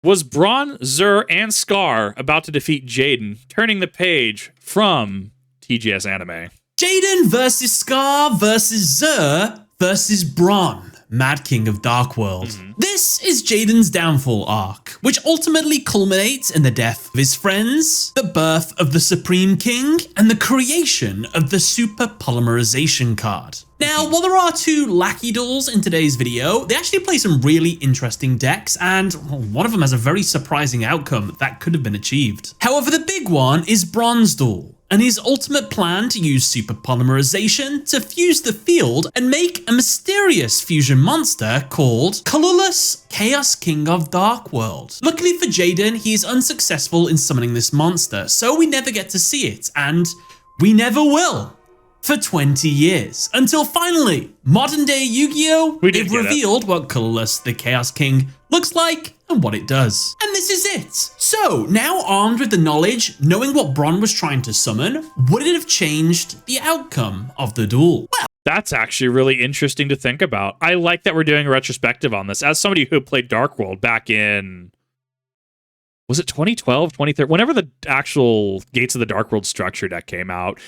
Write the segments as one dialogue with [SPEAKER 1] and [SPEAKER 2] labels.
[SPEAKER 1] Was Brron, Zure, and Scarr about to defeat Jaden, turning the page from TGS Anime?
[SPEAKER 2] Jaden versus Scarr versus Zure versus Brron, Mad King of Dark World. This is Jaden's downfall arc, which ultimately culminates in the death of his friends, the birth of the Supreme King, and the creation of the Super Polymerization card. Now, while there are 2 lackey duels in today's video, they actually play some really interesting decks, and one of them has a very surprising outcome that could have been achieved. However, the big one is Bron's duel, and his ultimate plan to use Super Polymerization to fuse the field and make a mysterious fusion monster called Colorless Chaos King of Dark World. Luckily for Jaden, he is unsuccessful in summoning this monster, so we never get to see it, and we never will. For 20 years, until finally, modern day Yu-Gi-Oh! They've revealed what Colorless the Chaos King looks like and what it does. And this is it. So, now armed with the knowledge, knowing what Brron was trying to summon, would it have changed the outcome of the duel? Well,
[SPEAKER 1] that's actually really interesting to think about. I like that we're doing a retrospective on this. As somebody who played Dark World back in, was it 2012, 2013? Whenever the actual Gates of the Dark World structure deck came out,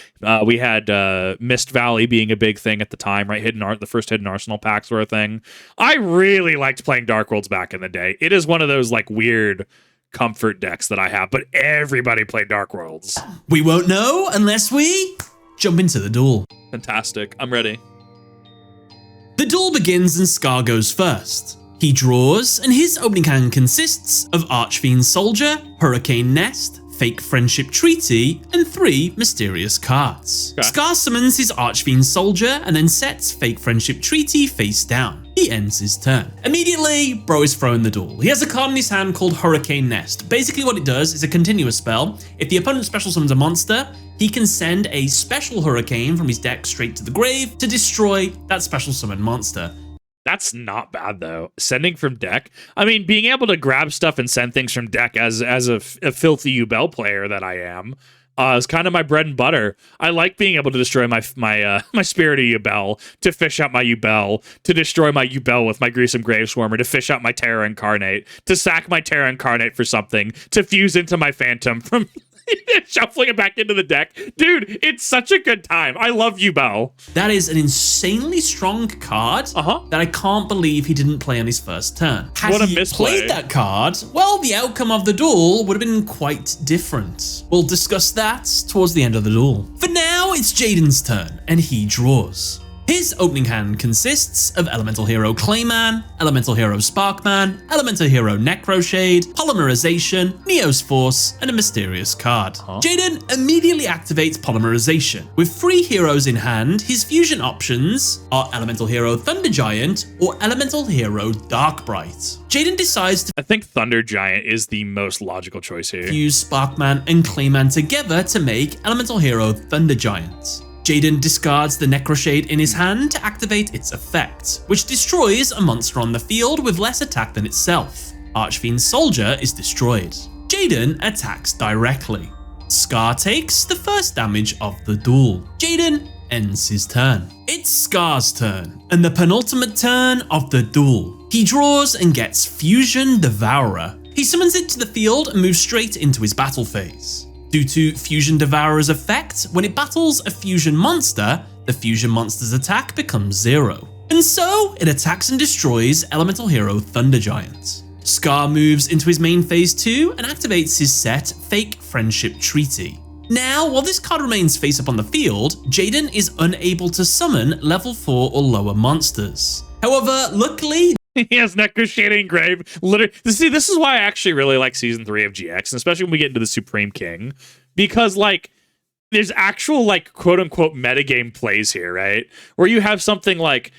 [SPEAKER 1] we had Mist Valley being a big thing at the time, right? The first Hidden Arsenal packs were a thing. I really liked playing Dark Worlds back in the day. It is one of those like weird comfort decks that I have, but everybody played Dark Worlds.
[SPEAKER 2] We won't know unless we jump into the duel.
[SPEAKER 1] Fantastic. I'm ready.
[SPEAKER 2] The duel begins and Scarr goes first. He draws, and his opening hand consists of Archfiend Soldier, Hurricane Nest, Fake Friendship Treaty, and 3 mysterious cards. Okay. Scarr summons his Archfiend Soldier and then sets Fake Friendship Treaty face down. He ends his turn. Immediately, bro is throwing the duel. He has a card in his hand called Hurricane Nest. Basically what it does is a continuous spell. If the opponent special summons a monster, he can send a special hurricane from his deck straight to the grave to destroy that special summoned monster.
[SPEAKER 1] That's not bad, though. Sending from deck. I mean, being able to grab stuff and send things from deck as a filthy Yubel player that I am is kind of my bread and butter. I like being able to destroy my Spirit of Yubel, to fish out my Yubel, to destroy my Yubel with my Gruesome Graveswarmer, to fish out my Terra Incarnate, to sack my Terra Incarnate for something, to fuse into my Phantom from shuffling it back into the deck. Dude, it's such a good time. I love Yubel.
[SPEAKER 2] That is an insanely strong card that I can't believe he didn't play on his first turn. Had he played that card, well, the outcome of the duel would have been quite different. We'll discuss that towards the end of the duel. For now, it's Jaden's turn, and he draws. His opening hand consists of Elemental Hero Clayman, Elemental Hero Sparkman, Elemental Hero Necroshade, Polymerization, Neo's Force, and a mysterious card. Jaden immediately activates Polymerization. With 3 heroes in hand, his fusion options are Elemental Hero Thunder Giant or Elemental Hero Darkbright. Jaden decides to
[SPEAKER 1] I think Thunder Giant is the most logical choice here.
[SPEAKER 2] Fuse Sparkman and Clayman together to make Elemental Hero Thunder Giant. Jaden discards the Necroshade in his hand to activate its effect, which destroys a monster on the field with less attack than itself. Archfiend Soldier is destroyed. Jaden attacks directly. Scarr takes the first damage of the duel. Jaden ends his turn. It's Scarr's turn, and the penultimate turn of the duel. He draws and gets Fusion Devourer. He summons it to the field and moves straight into his battle phase. Due to Fusion Devourer's effect, when it battles a fusion monster, the fusion monster's attack becomes 0. And so, it attacks and destroys Elemental Hero Thunder Giant. Scarr moves into his main phase 2 and activates his set Fake Friendship Treaty. Now, while this card remains face up on the field, Jaden is unable to summon level 4 or lower monsters. However, luckily,
[SPEAKER 1] he has Necroshade Engrave. Literally, see, this is why I actually really like Season 3 of GX, and especially when we get into the Supreme King, because, like, there's actual, like, quote-unquote metagame plays here, right? Where you have something like,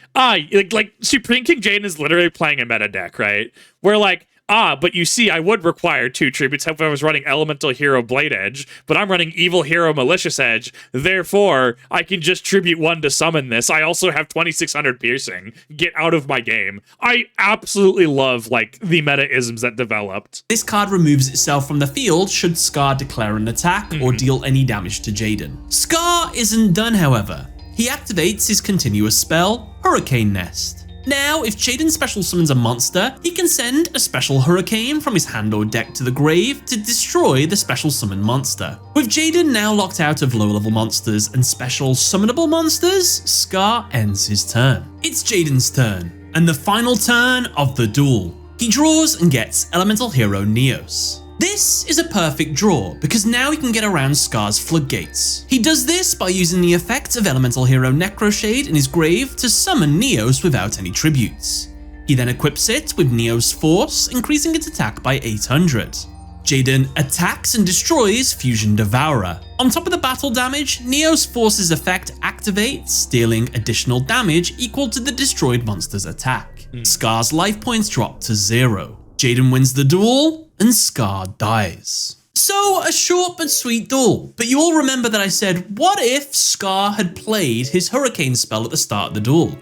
[SPEAKER 1] Supreme King Jaden is literally playing a meta deck, right? Where, like, but you see, I would require 2 tributes if I was running Elemental Hero Blade Edge, but I'm running Evil Hero Malicious Edge, therefore, I can just tribute 1 to summon this. I also have 2600 piercing. Get out of my game. I absolutely love, like, the meta-isms that developed.
[SPEAKER 2] This card removes itself from the field should Scarr declare an attack or deal any damage to Jaden. Scarr isn't done, however. He activates his continuous spell, Hurricane Nest. Now, if Jaden special summons a monster, he can send a special hurricane from his hand or deck to the grave to destroy the special summon monster. With Jaden now locked out of low level monsters and special summonable monsters, Scarr ends his turn. It's Jaden's turn, and the final turn of the duel. He draws and gets Elemental Hero Neos. This is a perfect draw because now he can get around Scar's floodgates. He does this by using the effect of Elemental Hero Necroshade in his grave to summon Neos without any tributes. He then equips it with Neos Force, increasing its attack by 800. Jaden attacks and destroys Fusion Devourer. On top of the battle damage, Neos Force's effect activates, dealing additional damage equal to the destroyed monster's attack. Scar's life points drop to 0. Jaden wins the duel, and Scarr dies. So, a short but sweet duel. But you all remember that I said, what if Scarr had played his Hurricane spell at the start of the duel?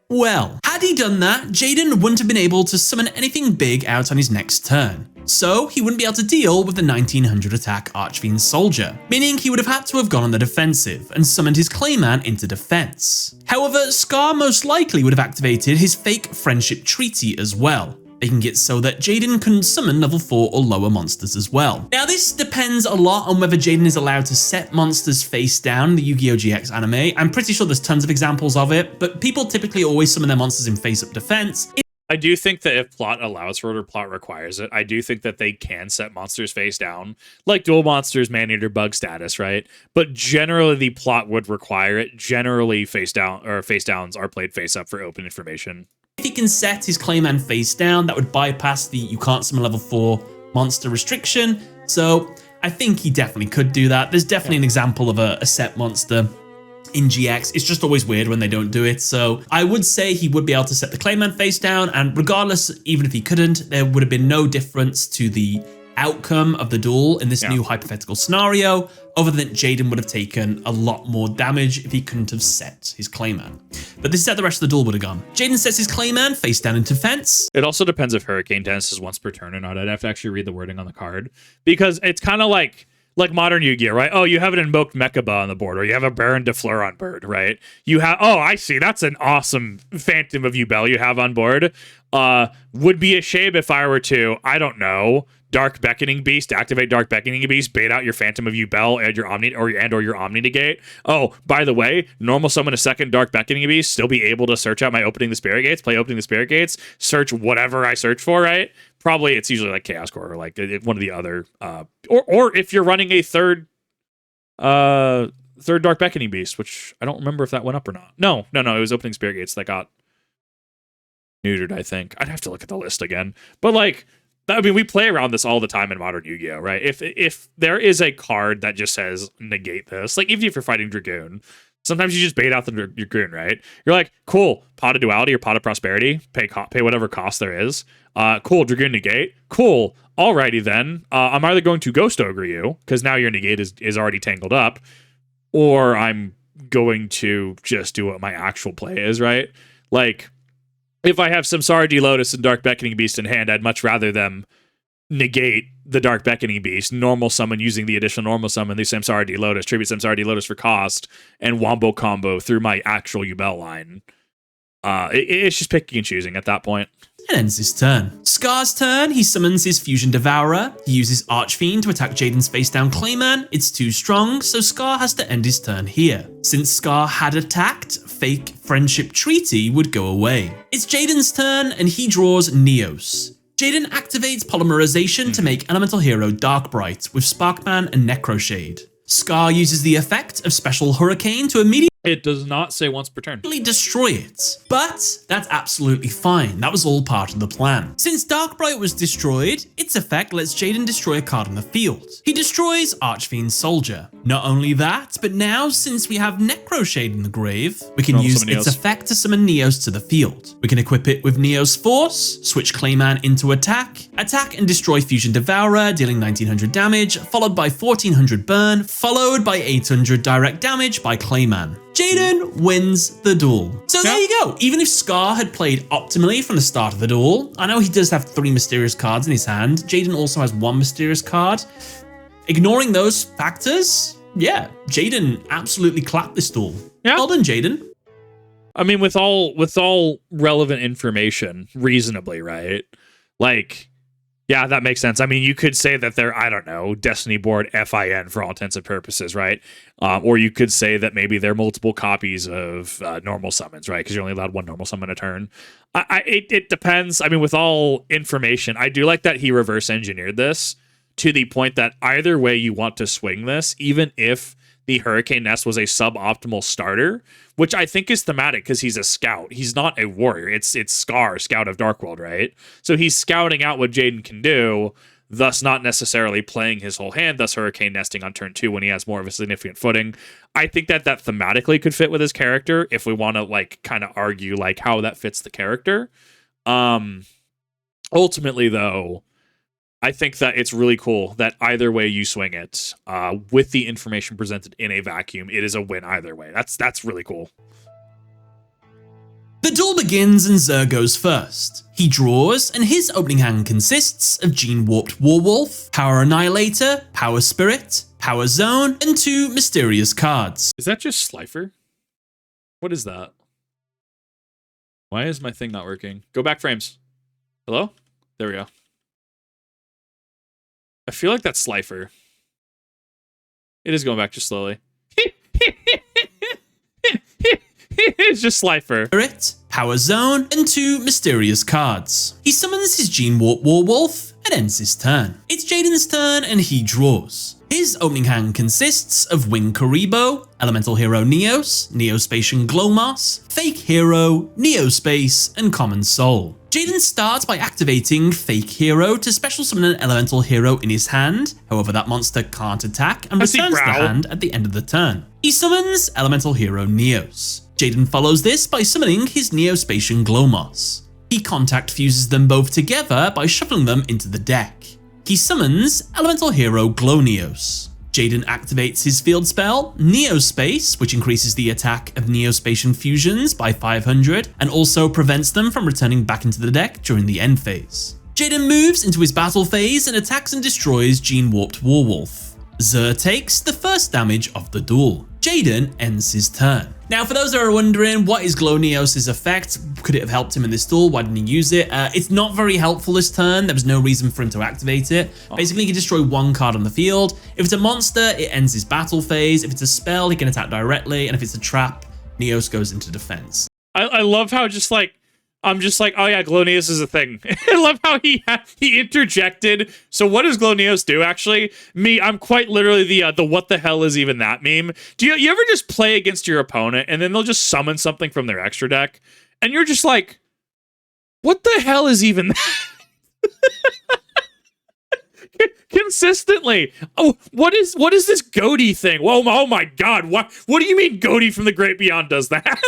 [SPEAKER 2] Well, had he done that, Jaden wouldn't have been able to summon anything big out on his next turn. So, he wouldn't be able to deal with the 1900 attack Archfiend Soldier, meaning he would have had to have gone on the defensive and summoned his Clayman into defense. However, Scarr most likely would have activated his fake Friendship Treaty as well, making it so that Jaden couldn't summon level 4 or lower monsters as well. Now this depends a lot on whether Jaden is allowed to set monsters face down in the Yu-Gi-Oh! GX anime. I'm pretty sure there's tons of examples of it, but people typically always summon their monsters in face-up defense.
[SPEAKER 1] I do think that if plot allows for it or plot requires it, I do think that they can set monsters face down, like dual monsters, man-eater, bug status, right? But generally the plot would require it. Generally face down or face downs are played face up for open information.
[SPEAKER 2] If he can set his Clayman face down, that would bypass the you can't summon level 4 monster restriction. So I think he definitely could do that. There's definitely an example of a set monster in GX. It's just always weird when they don't do it. So I would say he would be able to set the Clayman face down, and regardless, even if he couldn't, there would have been no difference to the outcome of the duel in this new hypothetical scenario, other than Jaden would have taken a lot more damage if he couldn't have set his Clayman. But this is how the rest of the duel would have gone. Jaden sets his Clayman face down into defense.
[SPEAKER 1] It also depends if Hurricane Dance is once per turn or not. I'd have to actually read the wording on the card, because it's kind of like modern Yu-Gi-Oh, right? Oh, you have an invoked Mechaba on the board, or you have a Baron de Fleur on board, right? You have, oh, I see, that's an awesome Phantom of Yubel you have on board. Would be a shame if I were to, I don't know, Dark Beckoning Beast, activate Dark Beckoning Beast, bait out your Phantom of Yubel and your Omni or your Omni Negate. Oh, by the way, normal summon a second Dark Beckoning Beast, still be able to search out my Opening the Spirit Gates, play Opening the Spirit Gates, search whatever I search for, right? Probably it's usually like Chaos Core or like one of the other, or if you're running a third Dark Beckoning Beast, which I don't remember if that went up or not. No, it was Opening Spirit Gates that got neutered, I think. I'd have to look at the list again, but like, I mean, we play around this all the time in modern Yu-Gi-Oh, right? If there is a card that just says negate this, like even if you're fighting Dragoon, sometimes you just bait out the Dragoon, right? You're like, cool, Pot of Duality or Pot of Prosperity, pay whatever cost there is. Cool, Dragoon negate. Cool, alrighty then. I'm either going to Ghost Ogre you, because now your negate is already tangled up, or I'm going to just do what my actual play is, right? Like, if I have Samsara D Lotus and Dark Beckoning Beast in hand, I'd much rather them negate the Dark Beckoning Beast, normal summon using the additional normal summon, the Samsara D Lotus, tribute Samsara D Lotus for cost, and wombo combo through my actual Yubel line. It's just picking and choosing at that point.
[SPEAKER 2] And ends his turn. Scar's turn, he summons his Fusion Devourer. He uses Archfiend to attack Jaden's face down Clayman. It's too strong, so Scarr has to end his turn here. Since Scarr had attacked, fake Friendship Treaty would go away. It's Jaden's turn, and he draws Neos. Jaden activates Polymerization to make Elemental Hero Darkbright with Sparkman and Necroshade. Scarr uses the effect of Special Hurricane to immediately
[SPEAKER 1] It does not say once per turn.
[SPEAKER 2] destroy it. But that's absolutely fine. That was all part of the plan. Since Darkbright was destroyed, its effect lets Jaden destroy a card on the field. He destroys Archfiend Soldier. Not only that, but now since we have Necroshade in the grave, we can use its effect to summon Neos to the field. We can equip it with Neos Force, switch Clayman into attack and destroy Fusion Devourer, dealing 1900 damage, followed by 1400 burn, followed by 800 direct damage by Clayman. Jaden wins the duel. So there you go. Even if Scarr had played optimally from the start of the duel, I know he does have 3 mysterious cards in his hand. Jaden also has 1 mysterious card. Ignoring those factors, yeah, Jaden absolutely clapped this duel. Well done, Jaden.
[SPEAKER 1] I mean, with all relevant information, reasonably, right? Like, yeah, that makes sense. I mean, you could say that they're, I don't know, Destiny board FIN for all intents and purposes, right? Or you could say that maybe they're multiple copies of normal summons, right? Because you're only allowed one normal summon a turn. It depends. I mean, with all information, I do like that he reverse engineered this to the point that either way you want to swing this, even if the Hurricane Nest was a suboptimal starter, which I think is thematic because he's a scout. He's not a warrior. It's Scarr, Scout of Darkworld, right? So he's scouting out what Jaden can do, thus not necessarily playing his whole hand, thus Hurricane Nesting on turn 2 when he has more of a significant footing. I think that thematically could fit with his character if we want to like kind of argue like how that fits the character. Ultimately, though, I think that it's really cool that either way you swing it, with the information presented in a vacuum, it is a win either way. That's really cool.
[SPEAKER 2] The duel begins and Zure goes first. He draws, and his opening hand consists of Gene Warped Warwolf, Power Annihilator, Power Spirit, Power Zone, and 2 mysterious cards.
[SPEAKER 1] Is that just Slifer? What is that? Why is my thing not working? Go back frames. Hello? There we go. I feel like that's Slifer. It is going back just slowly. It's just Slifer.
[SPEAKER 2] Spirit, Power Zone, and 2 mysterious cards. He summons his Gene Warp Warwolf and ends his turn. It's Jaden's turn and he draws. His opening hand consists of Wing Karibo, Elemental Hero Neos, Neo-Spacian Glowmoss, Fake Hero, Neo-Space, and Common Soul. Jaden starts by activating Fake Hero to special summon an Elemental Hero in his hand, however that monster can't attack and returns the hand at the end of the turn. He summons Elemental Hero Neos. Jaden follows this by summoning his Neo-Spacian Glowmoss. He contact fuses them both together by shuffling them into the deck. He summons Elemental Hero Glowneos. Jaden activates his field spell, Neo-Space, which increases the attack of Neo-Spacian fusions by 500 and also prevents them from returning back into the deck during the end phase. Jaden moves into his battle phase and attacks and destroys Gene Warped Warwolf. Zure takes the first damage of the duel. Jaden ends his turn. Now, for those that are wondering, what is Glowneos' effect? Could it have helped him in this duel? Why didn't he use it? It's not very helpful this turn. There was no reason for him to activate it. Basically, he can destroy one card on the field. If it's a monster, it ends his battle phase. If it's a spell, he can attack directly. And if it's a trap, Neos goes into defense.
[SPEAKER 1] I love how just like, I'm just like, oh yeah, Glowneos is a thing. I love how he interjected. So what does Glowneos do, actually? I'm quite literally the what the hell is even that meme. Do you ever just play against your opponent and then they'll just summon something from their extra deck? And you're just like, what the hell is even that? Consistently. Oh, what is this Goaty thing? Whoa, oh my god, what do you mean Goaty from the Great Beyond does that?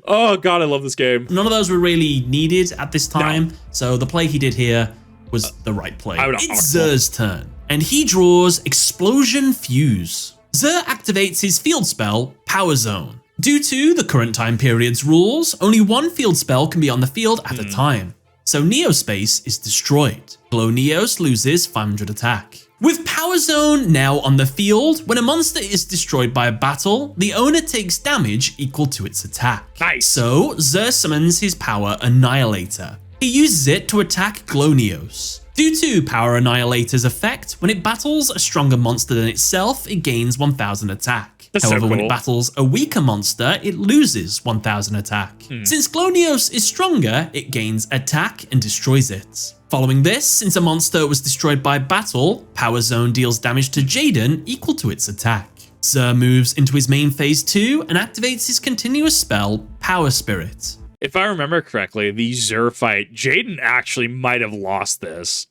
[SPEAKER 1] Oh god, I love this game.
[SPEAKER 2] None of those were really needed at this time, so the play he did here was the right play. It's Zure's turn, and he draws Explosion Fuse. Zure activates his field spell, Power Zone. Due to the current time period's rules, only one field spell can be on the field at a time, so Neo-Space is destroyed. Glowneos loses 500 attack. With Power Zone now on the field, when a monster is destroyed by a battle, the owner takes damage equal to its attack.
[SPEAKER 1] Nice.
[SPEAKER 2] So Zure summons his Power Annihilator. He uses it to attack Glowneos. Due to Power Annihilator's effect, when it battles a stronger monster than itself, it gains 1000 attack. However, when it battles a weaker monster, it loses 1000 attack. Since Glowneos is stronger, it gains attack and destroys it. Following this, since a monster was destroyed by battle, Power Zone deals damage to Jaden equal to its attack. Zure moves into his main phase 2 and activates his continuous spell, Power Spirit.
[SPEAKER 1] If I remember correctly, the Zure fight, Jaden actually might have lost this.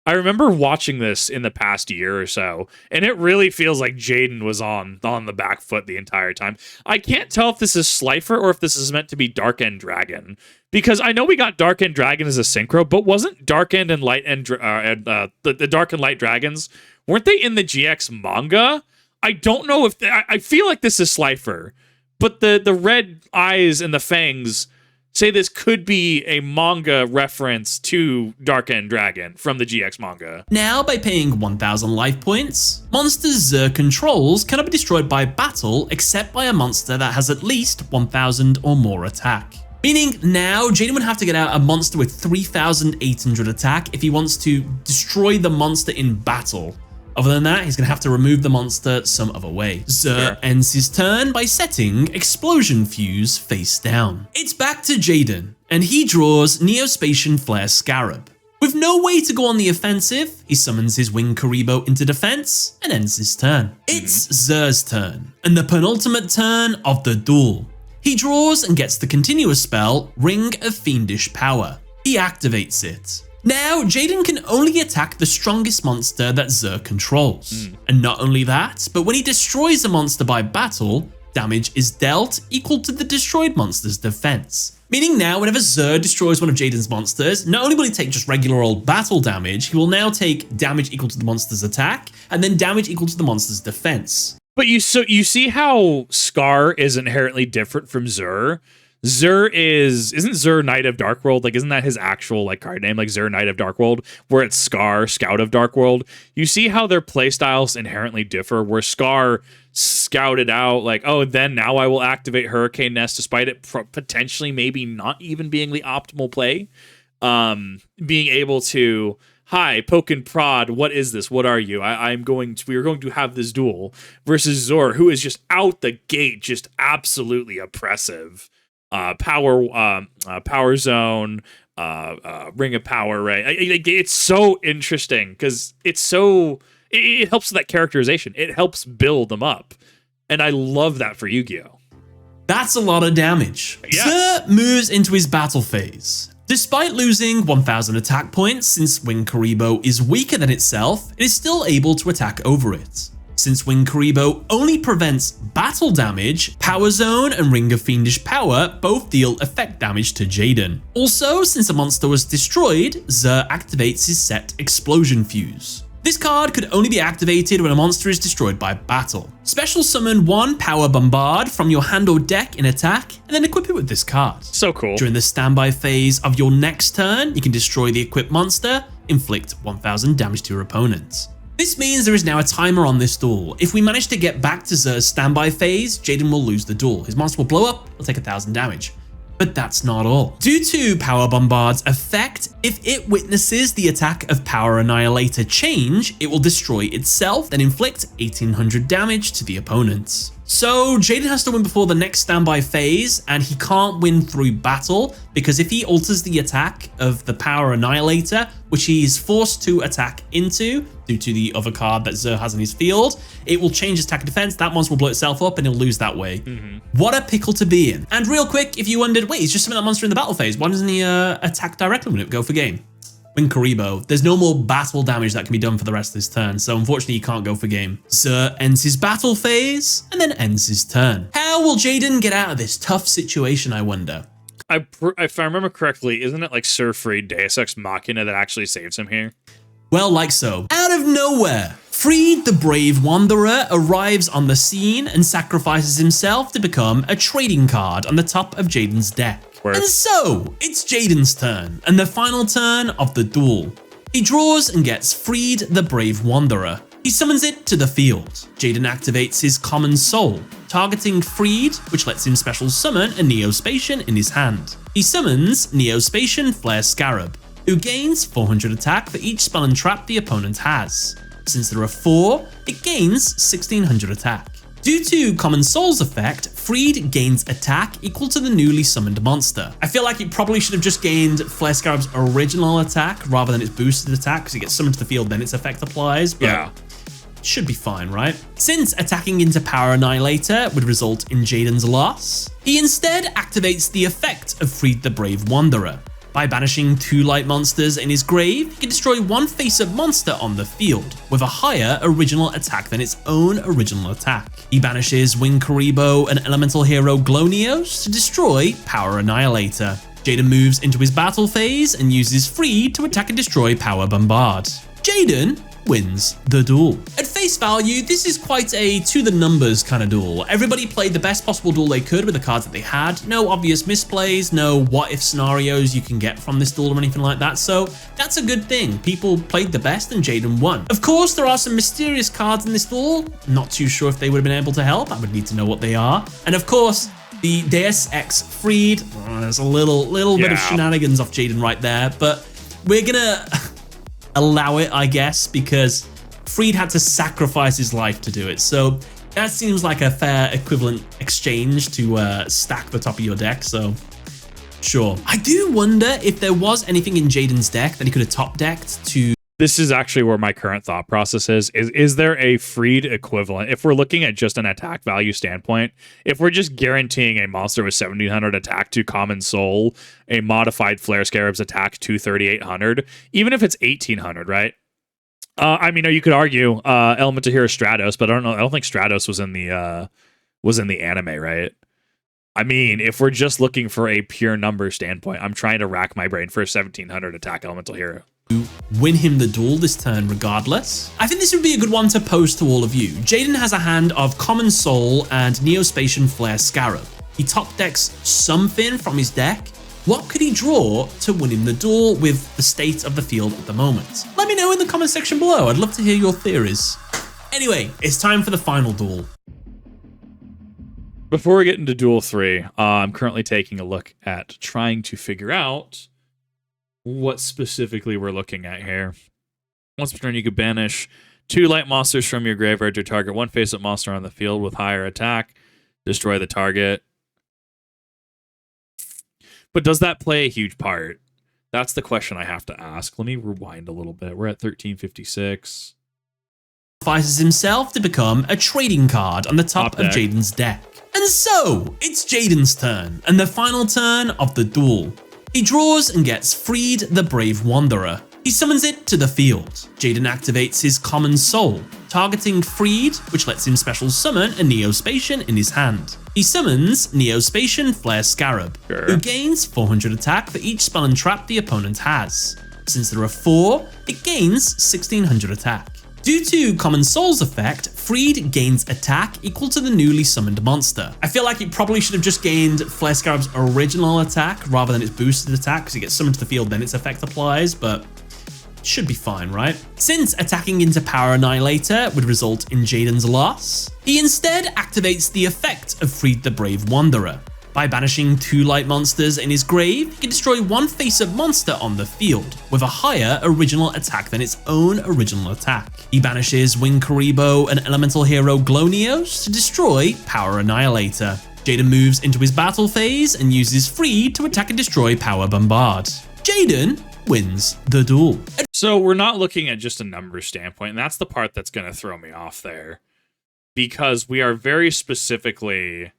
[SPEAKER 1] I remember watching this in the past year or so, and it really feels like Jaden was on the back foot the entire time. I can't tell if this is Slifer or if this is meant to be Dark End Dragon, because I know we got Dark End Dragon as a synchro, but wasn't Dark End and Light End the Dark and Light Dragons, weren't they in the GX manga? I don't know if I feel like this is Slifer, but the red eyes and the fangs say this could be a manga reference to Dark End Dragon from the GX manga.
[SPEAKER 2] Now, by paying 1,000 life points, monsters Zure controls cannot be destroyed by battle except by a monster that has at least 1,000 or more attack. Meaning now Jaden would have to get out a monster with 3,800 attack if he wants to destroy the monster in battle. Other than that, he's going to have to remove the monster some other way. Zure ends his turn by setting Explosion Fuse face down. It's back to Jaden, and he draws Neo-Spacian Flare Scarab. With no way to go on the offensive, he summons his Wing Karibo into defense and ends his turn. It's Zure's turn, and the penultimate turn of the duel. He draws and gets the continuous spell, Ring of Fiendish Power. He activates it. Now, Jaden can only attack the strongest monster that Zure controls. And not only that, but when he destroys a monster by battle, damage is dealt equal to the destroyed monster's defense. Meaning now, whenever Zure destroys one of Jaden's monsters, not only will he take just regular old battle damage, he will now take damage equal to the monster's attack, and then damage equal to the monster's defense.
[SPEAKER 1] But you see how Scarr is inherently different from Zure? Zure isn't Zure Knight of Darkworld? Like, isn't that his actual like card name? Like Zure Knight of Darkworld, where it's Scarr, Scout of Darkworld. You see how their playstyles inherently differ, where Scarr scouted out like, oh, then now I will activate Hurricane Nest despite it potentially maybe not even being the optimal play. Being able to, hi, poke and prod, what is this? What are you? We are going to have this duel versus Zure, who is just out the gate, just absolutely oppressive. Power zone, ring of power, right? It's so interesting because it helps with that characterization. It helps build them up. And I love that for Yu-Gi-Oh!
[SPEAKER 2] That's a lot of damage.
[SPEAKER 1] Yes.
[SPEAKER 2] Zure moves into his battle phase. Despite losing 1,000 attack points, since Wing Karibo is weaker than itself, it is still able to attack over it. Since Wing Karibo only prevents battle damage, Power Zone and Ring of Fiendish Power both deal effect damage to Jaden. Also, since a monster was destroyed, Zure activates his set Explosion Fuse. This card could only be activated when a monster is destroyed by battle. Special summon one Power Bombard from your hand or deck in attack, and then equip it with this card.
[SPEAKER 1] So cool.
[SPEAKER 2] During the standby phase of your next turn, you can destroy the equipped monster, inflict 1,000 damage to your opponent. This means there is now a timer on this duel. If we manage to get back to Zure's standby phase, Jaden will lose the duel. His monster will blow up, he'll take 1,000 damage. But that's not all. Due to Power Bombard's effect, if it witnesses the attack of Power Annihilator change, it will destroy itself, then inflict 1,800 damage to the opponent. So Jaden has to win before the next standby phase, and he can't win through battle, because if he alters the attack of the Power Annihilator, which he is forced to attack into due to the other card that Zure has in his field, it will change his attack and defense, that monster will blow itself up, and he'll lose that way. What a pickle to be in. And real quick, if you wondered, wait, he's just summoned that monster in the battle phase, why doesn't he attack directly when it go for game? Wing Karibo, there's no more battle damage that can be done for the rest of this turn, so unfortunately he can't go for game. Zure ends his battle phase, and then ends his turn. How will Jaden get out of this tough situation, I wonder?
[SPEAKER 1] If I remember correctly, isn't it like Sir Freed Deus Ex Machina that actually saves him here?
[SPEAKER 2] Well, like so. Out of nowhere, Freed the Brave Wanderer arrives on the scene and sacrifices himself to become a trading card on the top of Jaden's deck. And so, it's Jaden's turn, and the final turn of the duel. He draws and gets Freed the Brave Wanderer. He summons it to the field. Jaden activates his Common Soul, targeting Freed, which lets him special summon a Neo-Spacian in his hand. He summons Neo-Spacian Flare Scarab, who gains 400 attack for each spell and trap the opponent has. Since there are 4, it gains 1,600 attack. Due to Common Soul's effect, Freed gains attack equal to the newly summoned monster. I feel like it probably should have just gained Flare Scarab's original attack rather than its boosted attack, because it gets summoned to the field, then its effect applies, but yeah, should be fine, right? Since attacking into Power Annihilator would result in Jaden's loss, he instead activates the effect of Freed the Brave Wanderer. By banishing 2 light monsters in his grave, he can destroy 1 face-up monster on the field, with a higher original attack than its own original attack. He banishes Wing Karibo and elemental hero Glowneos to destroy Power Annihilator. Jaden moves into his battle phase and uses Freed to attack and destroy Power Bombard. Jaden wins the duel. At face value, this is quite a to the numbers kind of duel. Everybody played the best possible duel they could with the cards that they had. No obvious misplays, no what if scenarios you can get from this duel or anything like that. So that's a good thing. People played the best and Jaden won. Of course, there are some mysterious cards in this duel. Not too sure if they would have been able to help. I would need to know what they are. And of course, the Deus Ex Freed. There's a little bit of shenanigans off Jaden right there, but we're gonna allow it, I guess, because Freed had to sacrifice his life to do it. So that seems like a fair equivalent exchange to stack the top of your deck. So sure. I do wonder if there was anything in Jaden's deck that he could have top decked to.
[SPEAKER 1] This is actually where my current thought process is. Is there a freed equivalent? If we're looking at just an attack value standpoint, if we're just guaranteeing a monster with 1700 attack to Common Soul, a modified Flare Scarab's attack to 3800, even if it's 1800, right? I mean, you could argue Element to Hero Stratos, but I don't think Stratos was in the anime, right? I mean, if we're just looking for a pure number standpoint, I'm trying to rack my brain for a 1700 attack Elemental Hero.
[SPEAKER 2] Win him the duel this turn regardless. I think this would be a good one to pose to all of you. Jaden has a hand of Common Soul and Neo-Spacian Flare Scarab. He top decks something from his deck. What could he draw to win him the duel with the state of the field at the moment? Let me know in the comment section below. I'd love to hear your theories. Anyway, it's time for the final duel.
[SPEAKER 1] Before we get into Duel 3, I'm currently taking a look at trying to figure out what specifically we're looking at here. Once per turn, you could banish 2 light monsters from your graveyard to target 1 face-up monster on the field with higher attack. Destroy the target. But does that play a huge part? That's the question I have to ask. Let me rewind a little bit. We're at 1356.
[SPEAKER 2] Sacrifices himself to become a trading card on the top of Jaden's deck. And so, it's Jaden's turn, and the final turn of the duel. He draws and gets Freed the Brave Wanderer. He summons it to the field. Jaden activates his Common Soul, targeting Freed, which lets him special summon a Neo-Spacian in his hand. He summons Neo-Spacian Flare Scarab, who gains 400 attack for each spell and trap the opponent has. Since there are 4, it gains 1600 attack. Due to Common Soul's effect, Freed gains attack equal to the newly summoned monster. I feel like it probably should have just gained Flare Scarab's original attack rather than its boosted attack, because it gets summoned to the field then its effect applies, but it should be fine, right? Since attacking into Power Annihilator would result in Jaden's loss, he instead activates the effect of Freed the Brave Wanderer. By banishing 2 light monsters in his grave, he can destroy 1 face-up monster on the field, with a higher original attack than its own original attack. He banishes Wing Karibo and Elemental Hero Glowneos to destroy Power Annihilator. Jaden moves into his battle phase and uses Freed to attack and destroy Power Bombard. Jaden wins the duel.
[SPEAKER 1] So we're not looking at just a numbers standpoint, and that's the part that's going to throw me off there. Because we are very specifically...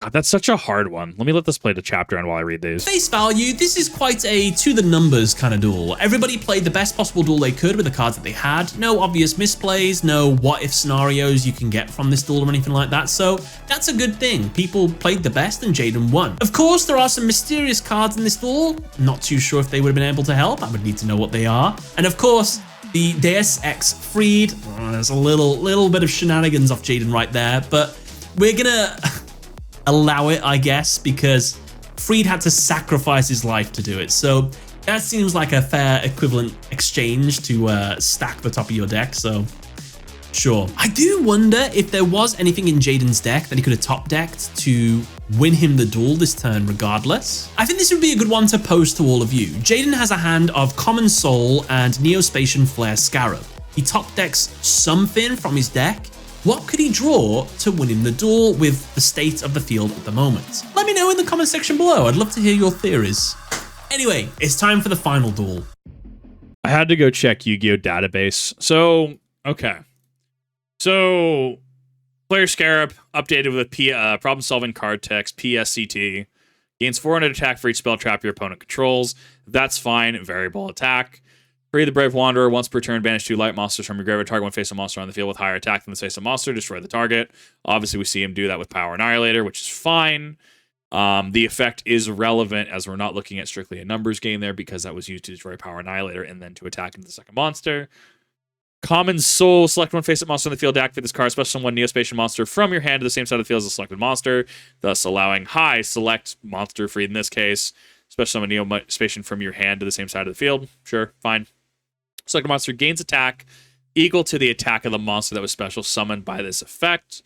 [SPEAKER 1] God, that's such a hard one. Let me let this play the chapter on while I read these.
[SPEAKER 2] Face value, this is quite a to the numbers kind of duel. Everybody played the best possible duel they could with the cards that they had. No obvious misplays, no what if scenarios you can get from this duel or anything like that. So that's a good thing. People played the best and Jaden won. Of course, there are some mysterious cards in this duel. Not too sure if they would have been able to help. I would need to know what they are. And of course, the Deus Ex Freed. There's a little bit of shenanigans off Jaden right there, but we're gonna allow it, I guess, because Freed had to sacrifice his life to do it. So that seems like a fair equivalent exchange to stack the top of your deck. So sure. I do wonder if there was anything in Jaden's deck that he could have top decked to win him the duel this turn regardless. I think this would be a good one to pose to all of you. Jaden has a hand of Common Soul and Neo-Spacian Flare Scarab. He top decks something from his deck. What could he draw to win him the duel with the state of the field at the moment? Let me know in the comment section below. I'd love to hear your theories. Anyway, it's time for the final duel.
[SPEAKER 1] I had to go check Yu-Gi-Oh database. So, okay. So, Flare Scarab updated with problem-solving card text, PSCT. Gains 400 attack for each spell trap your opponent controls. That's fine. Variable attack. Free the Brave Wanderer. Once per turn, banish 2 light monsters from your graveyard. Target 1 face-up monster on the field with higher attack than the face-up monster. Destroy the target. Obviously, we see him do that with Power Annihilator, which is fine. The effect is relevant as we're not looking at strictly a numbers game there because that was used to destroy Power Annihilator and then to attack into the second monster. Common Soul, select one face-up monster in the field to activate this card, special summon one Neo-Spacian monster from your hand to the same side of the field as the selected monster, thus allowing high select monster free in this case. Special summon Neo-Spacian from your hand to the same side of the field. Sure, fine. Selected monster gains attack equal to the attack of the monster that was special summoned by this effect.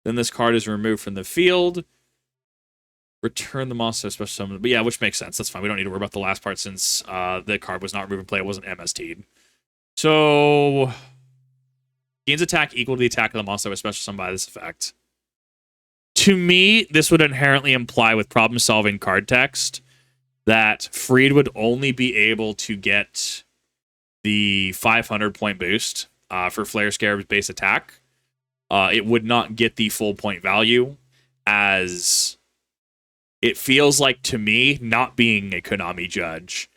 [SPEAKER 1] Then this card is removed from the field. Return the monster special summon. But yeah, which makes sense. That's fine. We don't need to worry about the last part since the card was not removed in play. It wasn't MST'd. So, gains attack equal to the attack of the monster that was special summoned by this effect. To me, this would inherently imply with problem-solving card text that Freed would only be able to get the 500-point boost for Flare Scarab's base attack. It would not get the full point value, as it feels like to me, not being a Konami judge,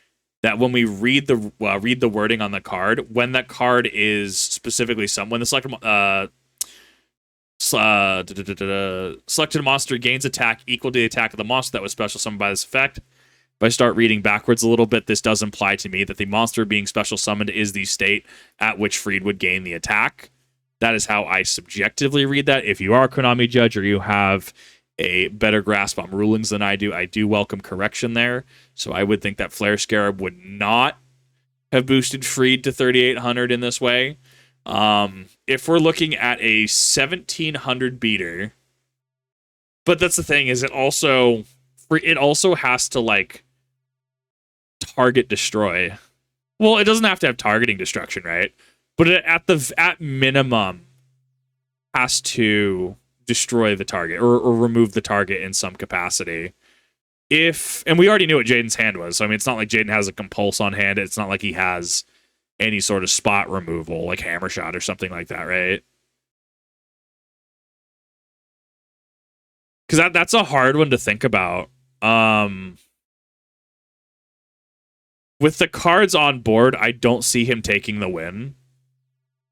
[SPEAKER 1] that when we read the wording on the card, when that card is specifically when the selected monster gains attack equal to the attack of the monster that was special summoned by this effect. If I start reading backwards a little bit, this does imply to me that the monster being special summoned is the state at which Freed would gain the attack. That is how I subjectively read that. If you are a Konami judge or you have a better grasp on rulings than I do welcome correction there. So I would think that Flare Scarab would not have boosted Freed to 3,800 in this way. If we're looking at a 1,700 beater, but that's the thing, is it also has to like target destroy. Well, it doesn't have to have targeting destruction, right? But it, at minimum has to destroy the target or remove the target in some capacity. And we already knew what Jaden's hand was. So I mean, it's not like Jaden has a compulse on hand. It's not like he has any sort of spot removal like hammer shot or something like that, right? Because that's a hard one to think about. With the cards on board, I don't see him taking the win.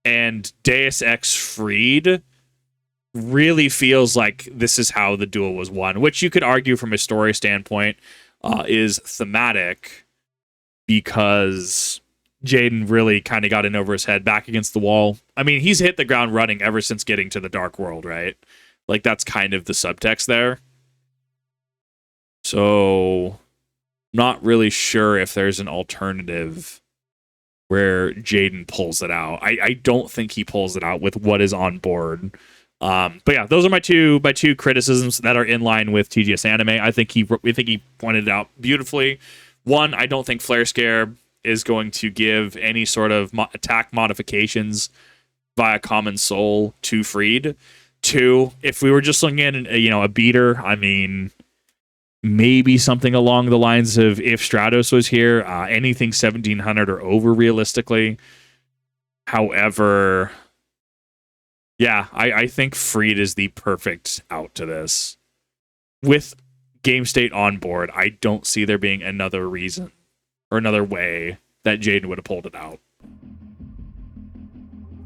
[SPEAKER 1] And Deus Ex Freed really feels like this is how the duel was won, which you could argue from a story standpoint is thematic, because Jaden really kind of got in over his head, back against the wall. I mean, he's hit the ground running ever since getting to the Dark World, right? Like, that's kind of the subtext there. So, not really sure if there's an alternative where Jaden pulls it out. I don't think he pulls it out with what is on board. But yeah, those are my two criticisms that are in line with TGS Anime. I think he pointed it out beautifully. One, I don't think Flare Scarab is going to give any sort of attack modifications via Common Soul to Freed. Two, if we were just looking at a beater, I mean, maybe something along the lines of if Stratos was here, anything 1,700 or over realistically. However, yeah, I think Freed is the perfect out to this. With game state on board, I don't see there being another reason or another way that Jaden would have pulled it out.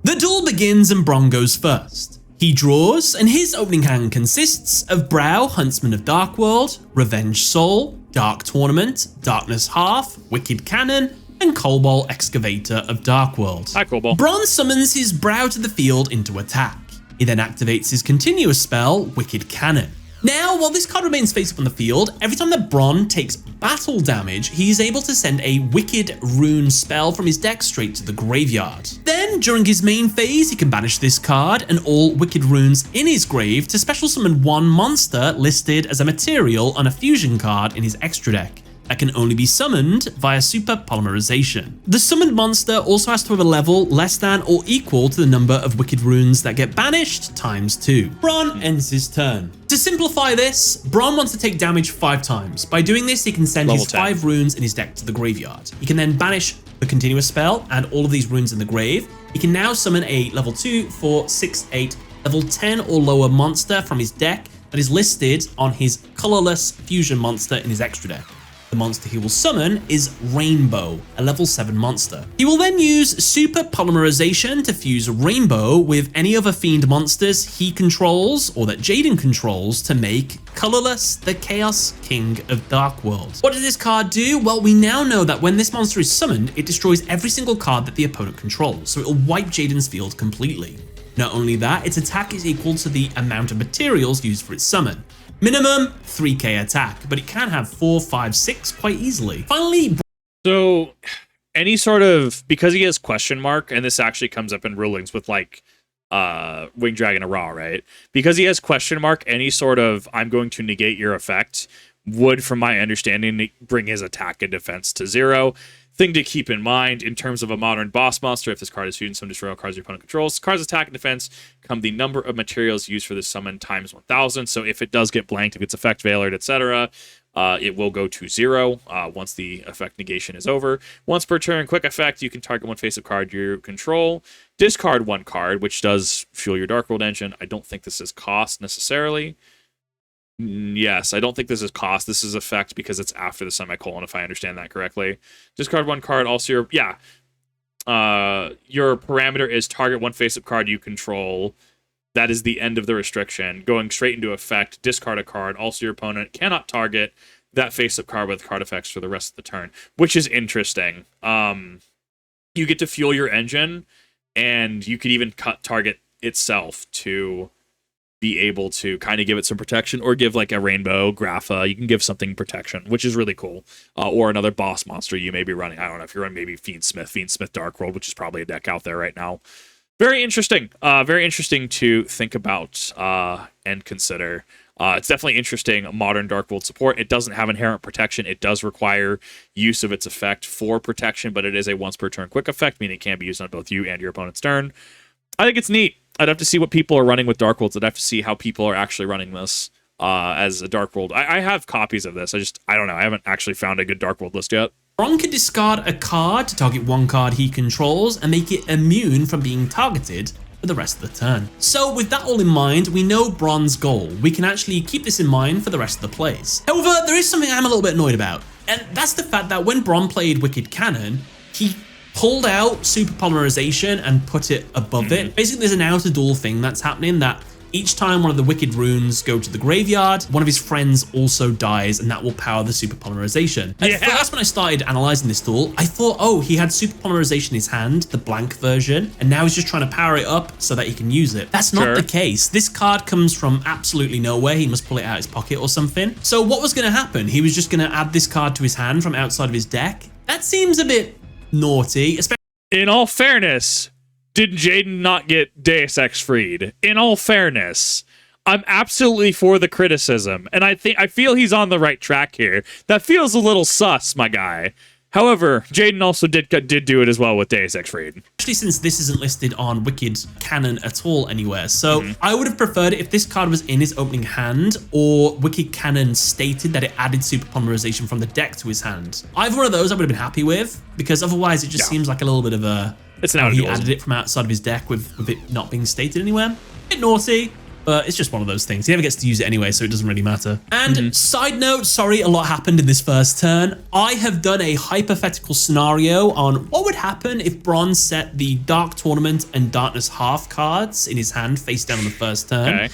[SPEAKER 2] The duel begins and Brron goes first. He draws, and his opening hand consists of Brow, Huntsman of Darkworld, Revenge Soul, Dark Tournament, Darkness Half, Wicked Cannon, and Cobalt Excavator of Darkworld.
[SPEAKER 1] Hi, Cobalt.
[SPEAKER 2] Brron summons his Brow to the field into attack. He then activates his continuous spell, Wicked Cannon. Now, while this card remains face up on the field, every time that Brron takes battle damage, he is able to send a Wicked Rune spell from his deck straight to the graveyard. Then, during his main phase, he can banish this card and all Wicked Runes in his grave to special summon one monster listed as a material on a fusion card in his extra deck that can only be summoned via super polymerization. The summoned monster also has to have a level less than or equal to the number of Wicked Runes that get banished times 2. Brron ends his turn. To simplify this, Brron wants to take damage 5 times. By doing this, he can send
[SPEAKER 1] Level
[SPEAKER 2] his
[SPEAKER 1] 10.
[SPEAKER 2] 5 runes in his deck to the graveyard. He can then banish the continuous spell and all of these runes in the grave. He can now summon a level 2, 4, 6, 8, level 10 or lower monster from his deck that is listed on his colorless fusion monster in his extra deck. The monster he will summon is Rainbow, a level 7 monster. He will then use Super Polymerization to fuse Rainbow with any other fiend monsters he controls or that Jaden controls to make Colorless, the Chaos King of Dark World. What does this card do? Well, we now know that when this monster is summoned, it destroys every single card that the opponent controls, so it will wipe Jaden's field completely. Not only that, its attack is equal to the amount of materials used for its summon. Minimum 3k attack, but it can have 4, 5, 6 quite easily. Finally,
[SPEAKER 1] so any sort of, because he has question mark, and this actually comes up in rulings with like Winged Dragon Ra, right? Because he has question mark, any sort of I'm going to negate your effect would, from my understanding, bring his attack and defense to 0. Thing to keep in mind in terms of a modern boss monster, if this card is fused, some destroy all cards your opponent controls. Card's attack and defense come the number of materials used for this summon times 1000. So if it does get blanked, if it's effect veilered, etc., it will go to 0 once the effect negation is over. Once per turn, quick effect, you can target one face-up card you control, discard one card, which does fuel your Dark World engine. I don't think this is cost necessarily. Yes, I don't think this is cost. This is effect because it's after the semicolon, if I understand that correctly. Discard one card. Also, your parameter is target one face-up card you control. That is the end of the restriction. Going straight into effect, discard a card. Also, your opponent cannot target that face-up card with card effects for the rest of the turn, which is interesting. You get to fuel your engine, and you could even cut target itself to be able to kind of give it some protection, or give like a Rainbow, Grapha, you can give something protection, which is really cool. Or another boss monster you may be running. I don't know if you're running maybe Fiendsmith Dark World, which is probably a deck out there right now. Very interesting to think about and consider. It's definitely interesting, modern Dark World support. It doesn't have inherent protection. It does require use of its effect for protection, but it is a once per turn quick effect, meaning it can be used on both you and your opponent's turn. I think it's neat. I'd have to see what people are running with Dark Worlds. I'd have to see how people are actually running this as a Dark World. I have copies of this. I don't know. I haven't actually found a good Dark World list yet.
[SPEAKER 2] Brron can discard a card to target one card he controls and make it immune from being targeted for the rest of the turn. So with that all in mind, we know Bron's goal. We can actually keep this in mind for the rest of the plays. However, there is something I'm a little bit annoyed about, and that's the fact that when Brron played Wicked Cannon, he pulled out Super Polymerization and put it above it. Basically, there's an outer duel thing that's happening that each time one of the Wicked runes go to the graveyard, one of his friends also dies, and that will power the Super Polymerization. At first, when I started analyzing this duel, I thought, oh, he had Super Polymerization in his hand, the blank version, and now he's just trying to power it up so that he can use it. That's not the case. This card comes from absolutely nowhere. He must pull it out of his pocket or something. So what was going to happen? He was just going to add this card to his hand from outside of his deck? That seems a bit naughty, especially.
[SPEAKER 1] In all fairness, did Jaden not get Deus Ex freed? In all fairness, I'm absolutely for the criticism, and I feel he's on the right track here. That feels a little sus, my guy. However, Jaden also did do it as well with Deus Ex freed.
[SPEAKER 2] Especially since this isn't listed on Wicked Cannon at all anywhere. So I would have preferred it if this card was in his opening hand, or Wicked Cannon stated that it added Super Polymerization from the deck to his hand. Either one of those I would have been happy with, because otherwise it just seems like a little bit of a...
[SPEAKER 1] It's now
[SPEAKER 2] he added it from outside of his deck with it not being stated anywhere. A bit naughty, but it's just one of those things. He never gets to use it anyway, so it doesn't really matter. And side note, sorry, a lot happened in this first turn. I have done a hypothetical scenario on what would happen if Brron set the Dark Tournament and Darkness Half cards in his hand face down on the first turn. Okay.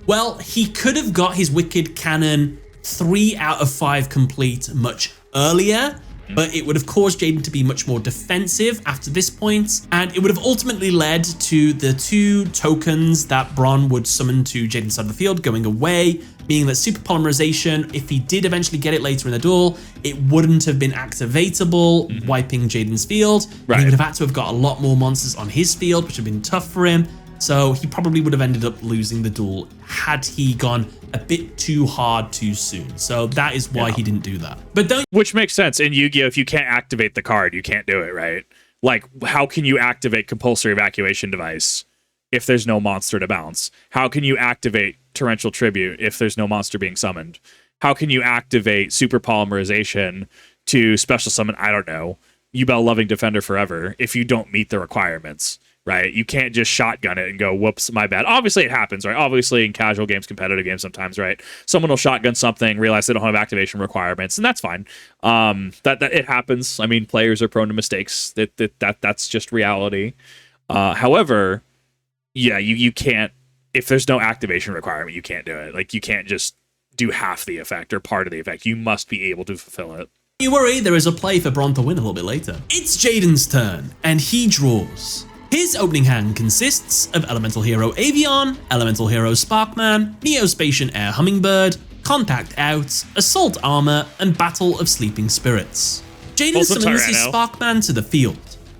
[SPEAKER 2] Well, he could have got his Wicked Cannon 3 out of 5 complete much earlier, but it would have caused Jaden to be much more defensive after this point, and it would have ultimately led to the 2 tokens that Brron would summon to Jaden's side of the field going away, meaning that Super Polymerization, if he did eventually get it later in the duel, it wouldn't have been activatable, wiping Jaden's field. He would have had to have got a lot more monsters on his field, which would have been tough for him. So he probably would have ended up losing the duel had he gone a bit too hard too soon. So that is why he didn't do that. But
[SPEAKER 1] Which makes sense. In Yu-Gi-Oh, if you can't activate the card, you can't do it, right? Like, how can you activate Compulsory Evacuation Device if there's no monster to bounce? How can you activate Torrential Tribute if there's no monster being summoned? How can you activate Super Polymerization to special summon, I don't know, Yubel Loving Defender Forever if you don't meet the requirements? right? You can't just shotgun it and go, whoops, my bad. Obviously it happens, right? Obviously in casual games, competitive games sometimes, right? Someone will shotgun something, realize they don't have activation requirements, and that's fine. That it happens. I mean, players are prone to mistakes. That's just reality. However, yeah, you can't, if there's no activation requirement, you can't do it. Like, you can't just do half the effect or part of the effect. You must be able to fulfill it.
[SPEAKER 2] You worry, there is a play for Brron to win a little bit later. It's Jaden's turn, and he draws. His opening hand consists of Elemental Hero Avion, Elemental Hero Sparkman, Neo-Spacian Air Hummingbird, Contact Out, Assault Armor, and Battle of Sleeping Spirits. Jaden summons his Sparkman to the field.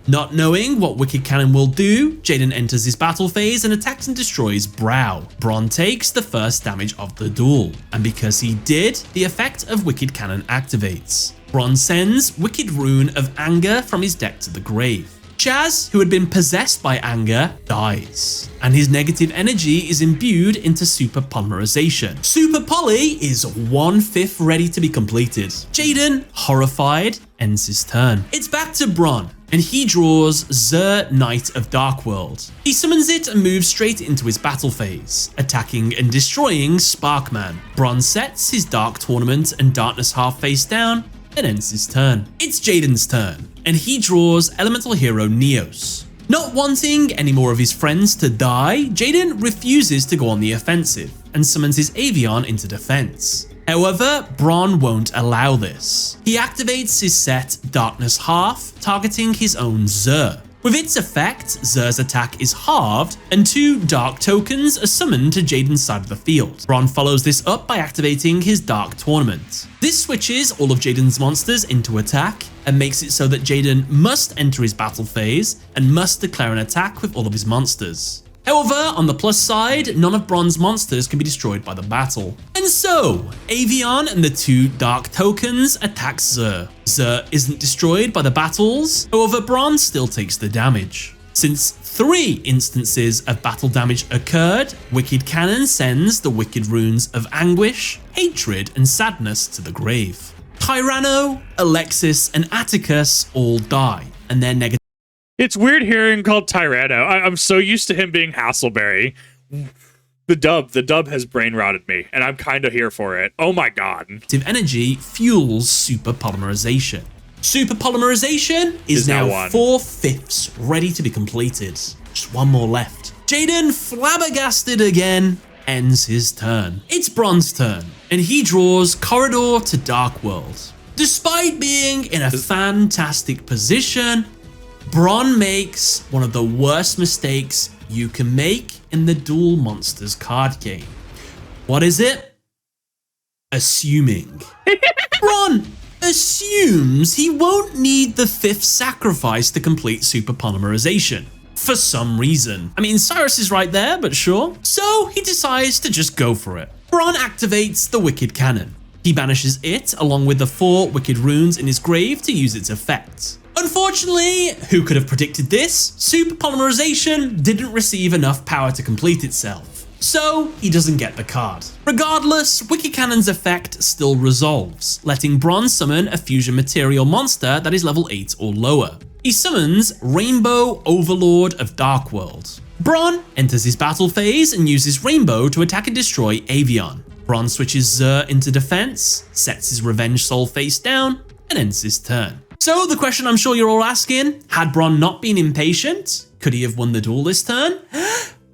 [SPEAKER 2] Not knowing what Wicked Cannon will do, Jaden enters his battle phase and attacks and destroys Brow. Brron takes the first damage of the duel, and because he did, the effect of Wicked Cannon activates. Brron sends Wicked Rune of Anger from his deck to the grave. Chaz, who had been possessed by anger, dies, and his negative energy is imbued into Super Polymerization. Super Poly is 1/5 ready to be completed. Jaden, horrified, ends his turn. It's back to Brron, and he draws Zure, Knight of Darkworld. He summons it and moves straight into his battle phase, attacking and destroying Sparkman. Brron sets his Dark Tournament and Darkness Half face down, and ends his turn. It's Jaden's turn, and he draws Elemental Hero Neos. Not wanting any more of his friends to die, Jaden refuses to go on the offensive and summons his Avion into defense. However, Brron won't allow this. He activates his set Darkness Half, targeting his own Zure. With its effect, Zure's attack is halved, and 2 Dark tokens are summoned to Jaden's side of the field. Brron follows this up by activating his Dark Tournament. This switches all of Jaden's monsters into attack, and makes it so that Jaden must enter his battle phase, and must declare an attack with all of his monsters. However, on the plus side, none of Bron's monsters can be destroyed by the battle. And so, Avion and the 2 Dark tokens attack Zure. Zure isn't destroyed by the battles, however Bron still takes the damage. Since 3 instances of battle damage occurred, Wicked Cannon sends the Wicked Runes of Anguish, Hatred, and Sadness to the grave. Tyranno, Alexis, and Atticus all die, and their negative.
[SPEAKER 1] It's weird hearing called Tyranno. I'm so used to him being Hasselberry. The dub has brain rotted me, and I'm kind of here for it. Oh my god.
[SPEAKER 2] Energy fuels Super Polymerization. Super Polymerization is now 4/5 ready to be completed. Just one more left. Jaden, flabbergasted again, ends his turn. It's Bron's turn, and he draws Corridor to Darkworld. Despite being in a fantastic position, Brron makes one of the worst mistakes you can make in the Duel Monsters card game. What is it? Assuming. Brron assumes he won't need the 5th sacrifice to complete Super Polymerization. For some reason. I mean, Cyrus is right there, but sure. So he decides to just go for it. Brron activates the Wicked Cannon. He banishes it along with the 4 Wicked Runes in his grave to use its effect. Unfortunately, who could have predicted this? Super Polymerization didn't receive enough power to complete itself, so he doesn't get the card. Regardless, Wicked Cannon's effect still resolves, letting Brron summon a fusion material monster that is level 8 or lower. He summons Rainbow Overlord of Darkworld. Brron enters his battle phase and uses Rainbow to attack and destroy Avion. Brron switches Zure into defense, sets his Revenge Soul face down, and ends his turn. So the question I'm sure you're all asking, had Brron not been impatient, could he have won the duel this turn?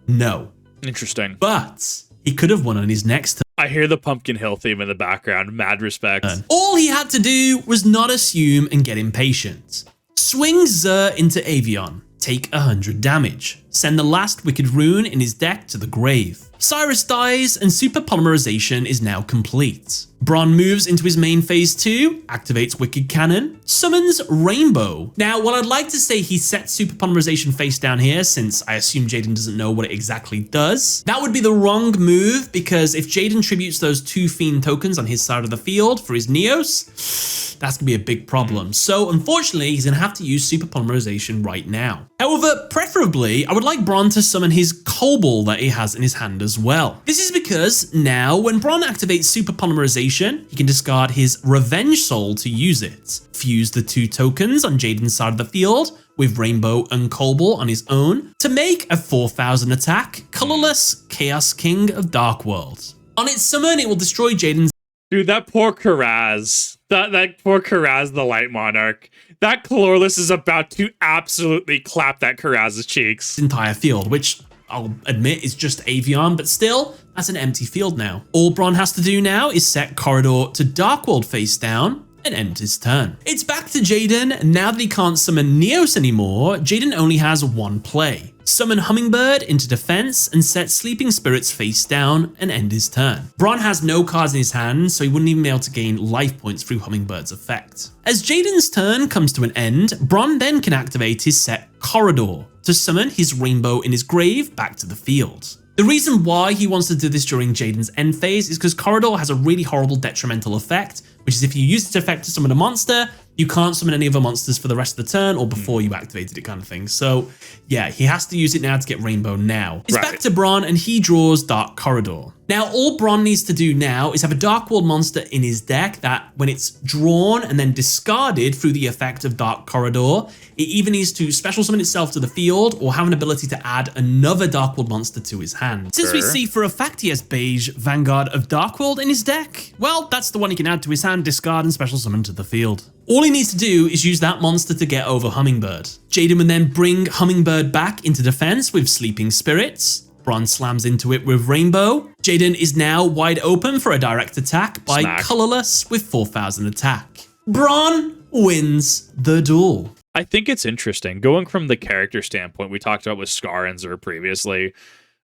[SPEAKER 2] No.
[SPEAKER 1] Interesting.
[SPEAKER 2] But he could have won on his next turn.
[SPEAKER 1] I hear the Pumpkin Hill theme in the background. Mad respect.
[SPEAKER 2] All he had to do was not assume and get impatient. Swing Zure into Avion, take 100 damage, send the last Wicked Rune in his deck to the grave. Cyrus dies and Super Polymerization is now complete. Brron moves into his main phase 2, activates Wicked Cannon, summons Rainbow. Now, while I'd like to say he sets Super Polymerization face down here, since I assume Jaden doesn't know what it exactly does, that would be the wrong move, because if Jaden tributes those 2 Fiend tokens on his side of the field for his Neos, that's gonna be a big problem. So unfortunately, he's gonna have to use Super Polymerization right now. However, preferably, I would like Brron to summon his Cobalt that he has in his hand as well. This is because now, when Brron activates Super Polymerization, he can discard his Revenge Soul to use it, fuse the 2 tokens on Jaden's side of the field with Rainbow and Cobalt on his own to make a 4000 attack, colorless Chaos King of Dark World. On its summon, it will destroy Jaden's.
[SPEAKER 1] Dude, that poor Karaz. That poor Karaz, the Light Monarch. That colorless is about to absolutely clap that Karaz's cheeks.
[SPEAKER 2] Entire field, which I'll admit is just Avion, but still, that's an empty field now. All Brron has to do now is set Corridor to Dark World face down and end his turn. It's back to Jaden. Now that he can't summon Neos anymore, Jaden only has one play. Summon Hummingbird into defense and set Sleeping Spirits face down and end his turn. Brron has no cards in his hand, so he wouldn't even be able to gain life points through Hummingbird's effect. As Jaden's turn comes to an end, Brron then can activate his set Corridor to summon his Rainbow in his grave back to the field. The reason why he wants to do this during Jaden's end phase is because Corridor has a really horrible detrimental effect, which is if you use its effect to summon a monster, you can't summon any other monsters for the rest of the turn or before you activated it kind of thing. So yeah, he has to use it now to get Rainbow now. It's back to Brron and he draws Dark Corridor. Now all Brron needs to do now is have a Dark World monster in his deck that when it's drawn and then discarded through the effect of Dark Corridor, it either needs to special summon itself to the field or have an ability to add another Dark World monster to his hand. Since we see for a fact he has Beige Vanguard of Dark World in his deck, well, that's the one he can add to his hand, discard and special summon to the field. All he needs to do is use that monster to get over Hummingbird. Jaden would then bring Hummingbird back into defense with Sleeping Spirits. Brron slams into it with Rainbow. Jaden is now wide open for a direct attack by Colorless with 4000 attack. Brron wins the duel.
[SPEAKER 1] I think it's interesting. Going from the character standpoint, we talked about with Scarr and Zure previously.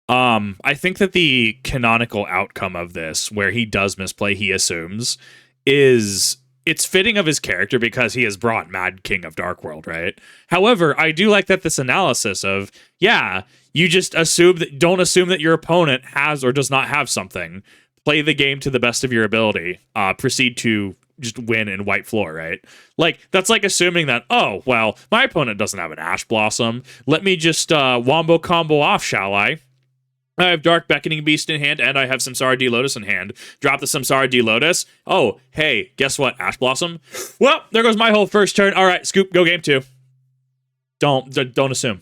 [SPEAKER 1] I think that the canonical outcome of this, where he does misplay, he assumes, is it's fitting of his character because he is Brron, Mad King of Dark World, right? However, I do like that this analysis of, yeah, you just don't assume that your opponent has or does not have something. Play the game to the best of your ability. Proceed to just win in white floor, right? Like, that's like assuming that, oh, well, my opponent doesn't have an Ash Blossom. Let me just wombo combo off, shall I? I have Dark Beckoning Beast in hand, and I have Samsara D Lotus in hand. Drop the Samsara D Lotus. Oh, hey, guess what? Ash Blossom. Well, there goes my whole first turn. All right, Scoop, go game 2. Don't assume.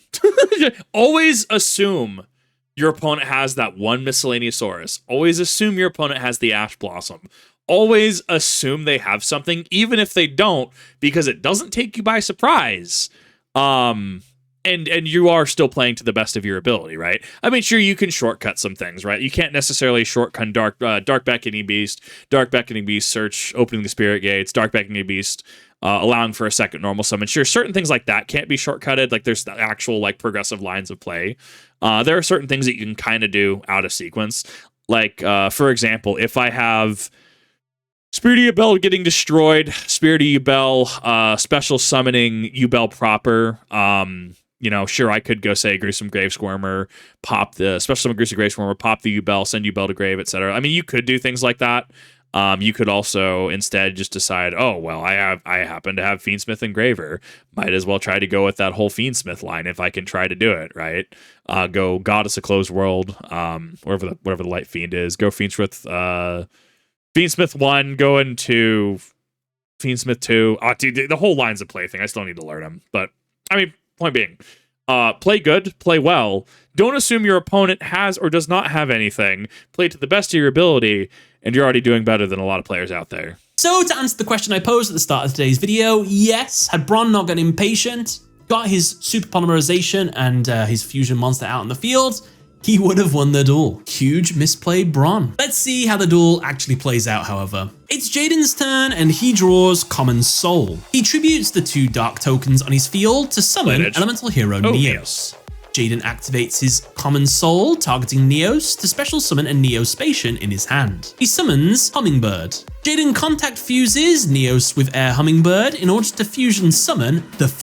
[SPEAKER 1] Always assume your opponent has that one Miscellaneousaurus. Always assume your opponent has the Ash Blossom. Always assume they have something, even if they don't, because it doesn't take you by surprise. And you are still playing to the best of your ability, right? I mean, sure, you can shortcut some things, right? You can't necessarily shortcut Dark Beckoning Beast search, opening the Spirit Gates, Dark Beckoning Beast, allowing for a second normal summon. Sure, certain things like that can't be shortcutted. Like there's the actual like progressive lines of play. There are certain things that you can kind of do out of sequence. Like, for example, if I have Spirit of Yubel getting destroyed, Spirit of Yubel, special summoning Yubel proper, you know, sure, I could go say Gruesome Grave Squirmer, pop the special summon Gruesome Grave Squirmer, pop the Yubel, send Yubel to grave, etc. I mean, you could do things like that. You could also instead just decide, oh, well, I happen to have Fiendsmith and Graver. Might as well try to go with that whole Fiendsmith line if I can try to do it, right? Go Goddess of Closed World, whatever the Light Fiend is. Go Fiendsmith 1, go into Fiendsmith 2. Dude, the whole lines of play thing, I still need to learn them. But, I mean, point being, play good, play well. Don't assume your opponent has or does not have anything. Play to the best of your ability, and you're already doing better than a lot of players out there.
[SPEAKER 2] So to answer the question I posed at the start of today's video, yes, had Brron not gotten impatient, got his super polymerization and his fusion monster out in the field, he would have won the duel. Huge misplayed Brron. Let's see how the duel actually plays out, however. It's Jaden's turn and he draws Common Soul. He tributes the 2 dark tokens on his field to summon Elemental Hero Neos. Jaden activates his Common Soul, targeting Neos, to special summon a Neo-Spacian in his hand. He summons Hummingbird. Jaden contact fuses Neos with Air Hummingbird in order to fusion summon the...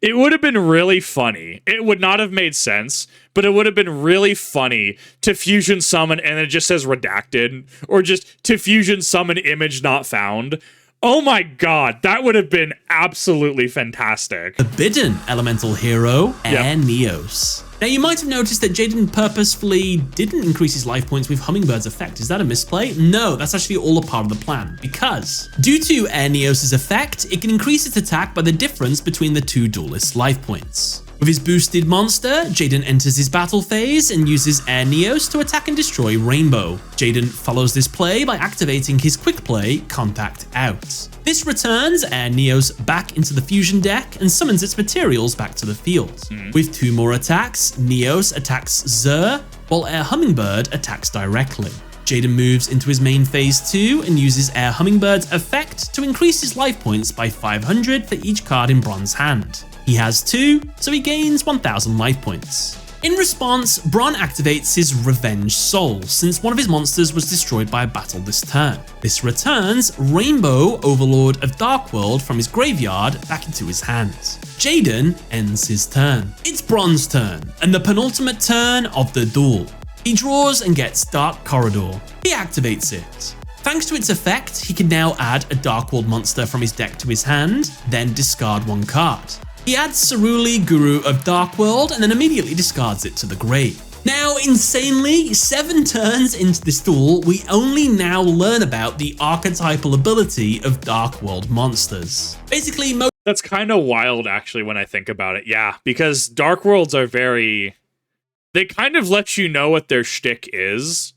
[SPEAKER 1] It would have been really funny. It would not have made sense, but it would have been really funny to fusion summon and it just says redacted, or just to fusion summon image not found. Oh my god, that would have been absolutely fantastic.
[SPEAKER 2] Forbidden Elemental Hero and Neos. Now you might have noticed that Jaden purposefully didn't increase his life points with Hummingbird's effect. Is that a misplay? No, that's actually all a part of the plan, because due to Air Neos' effect, it can increase its attack by the difference between the two Duelist life points. With his boosted monster, Jaden enters his battle phase and uses Air Neos to attack and destroy Rainbow. Jaden follows this play by activating his quick play, Contact Out. This returns Air Neos back into the fusion deck and summons its materials back to the field. With 2 more attacks, Neos attacks Zure, while Air Hummingbird attacks directly. Jaden moves into his main phase 2 and uses Air Hummingbird's effect to increase his life points by 500 for each card in Brron's hand. He has 2, so he gains 1000 life points. In response, Brron activates his Revenge Soul, since one of his monsters was destroyed by a battle this turn. This returns Rainbow, Overlord of Darkworld, from his graveyard back into his hands. Jaden ends his turn. It's Bron's turn, and the penultimate turn of the duel. He draws and gets Dark Corridor. He activates it. Thanks to its effect, he can now add a Darkworld monster from his deck to his hand, then discard 1 card. He adds Ceruli, Guru of Darkworld, and then immediately discards it to the grave. Now, insanely, 7 turns into this duel, we only now learn about the archetypal ability of Darkworld monsters. Basically,
[SPEAKER 1] that's kind of wild, actually, when I think about it. Yeah, because Dark Worlds are they kind of let you know what their shtick is,